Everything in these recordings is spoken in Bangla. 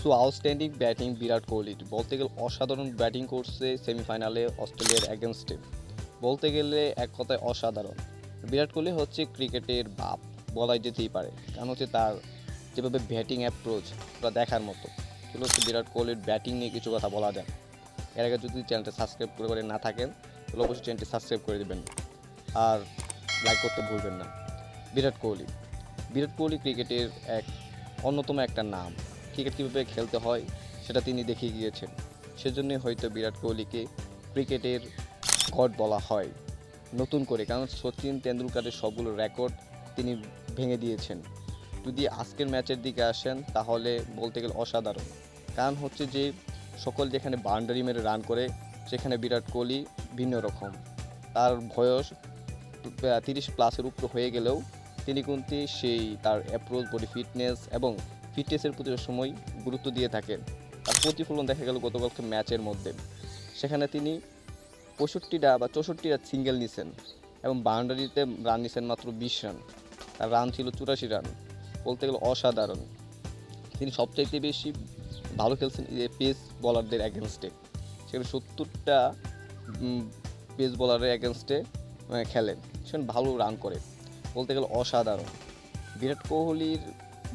সো আউটস্ট্যান্ডিং ব্যাটিং বিরাট কোহলির, বলতে গেলে অসাধারণ ব্যাটিং করছে সেমিফাইনালে অস্ট্রেলিয়ার এগেনস্টে। বলতে গেলে এক কথায় অসাধারণ। বিরাট কোহলি হচ্ছে ক্রিকেটের বাপ বলাই যেতেই পারে, কারণ হচ্ছে তার যেভাবে ব্যাটিং অ্যাপ্রোচ পুরো দেখার মতো। এগুলো হচ্ছে বিরাট কোহলির ব্যাটিং নিয়ে কিছু কথা বলা যায়। এর আগে যদি চ্যানেলটা সাবস্ক্রাইব করে না থাকেন তাহলে অবশ্যই চ্যানেলটি সাবস্ক্রাইব করে দেবেন আর লাইক করতে ভুলবেন না। বিরাট কোহলি বিরাট কোহলি ক্রিকেটের এক অন্যতম একটা নাম। ক্রিকেট কীভাবে খেলতে হয় সেটা তিনি দেখিয়ে গিয়েছেন, সেজন্যই হয়তো বিরাট কোহলিকে ক্রিকেটের গড বলা হয় নতুন করে, কারণ সচিন তেন্ডুলকারের সবগুলো রেকর্ড তিনি ভেঙে দিয়েছেন। যদি আজকের ম্যাচের দিকে আসেন তাহলে বলতে গেলে অসাধারণ, কারণ হচ্ছে যে সকল যেখানে বাউন্ডারি মেরে রান করে সেখানে বিরাট কোহলি ভিন্ন রকম। তার বয়স 30+ উপর হয়ে গেলেও তিনি কিন্তু সেই তার অ্যাপ্রোচ, বডি ফিটনেস এবং ফিটনেসের প্রতি সময় গুরুত্ব দিয়ে থাকেন। তার প্রতিফলন দেখা গেল গতকালকে ম্যাচের মধ্যে, সেখানে তিনি 65টা বা 64টা সিঙ্গেল নিছেন এবং বাউন্ডারিতে রান নিছেন মাত্র 20 রান। তার রান ছিল 84 রান, বলতে গেলে অসাধারণ। তিনি সবচাইতে বেশি ভালো খেলছেন পেস বলারদের অ্যাগেনস্টে, সেখানে 70টা পেস বলারের অ্যাগেনস্টে খেলেন, সেখানে ভালো রান করে, বলতে গেলে অসাধারণ। বিরাট কোহলির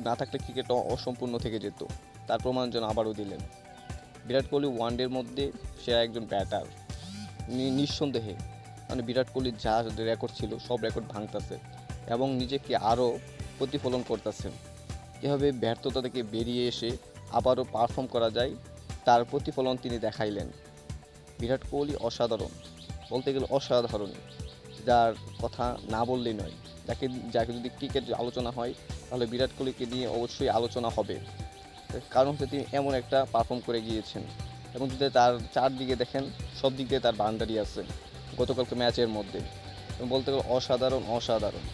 না থাকলে ক্রিকেট অসম্পূর্ণ থেকে যেত, তার প্রমাণ যেন আবারও দিলেন। বিরাট কোহলি ওয়ানডের মধ্যে সে একজন ব্যাটার নিঃসন্দেহে, মানে বিরাট কোহলির যা রেকর্ড ছিল সব রেকর্ড ভাঙতেছে এবং নিজেকে আরও প্রতিফলন করতেছেন। কীভাবে ব্যর্থতা থেকে বেরিয়ে এসে আবারও পারফর্ম করা যায় তার প্রতিফলন তিনি দেখাইলেন। বিরাট কোহলি অসাধারণ, বলতে গেলে অসাধারণ, যার কথা না বললেই নয়। যাকে যদি ক্রিকেট আলোচনা হয় তাহলে বিরাট কোহলিকে নিয়ে অবশ্যই আলোচনা হবে, কারণ হচ্ছে তিনি এমন একটা পারফর্ম করে গিয়েছেন এবং যদি তার চারদিকে দেখেন সব দিক দিয়ে তার বাউন্ডারি আছে গতকালকে ম্যাচের মধ্যে, বলতে গেলে অসাধারণ অসাধারণ।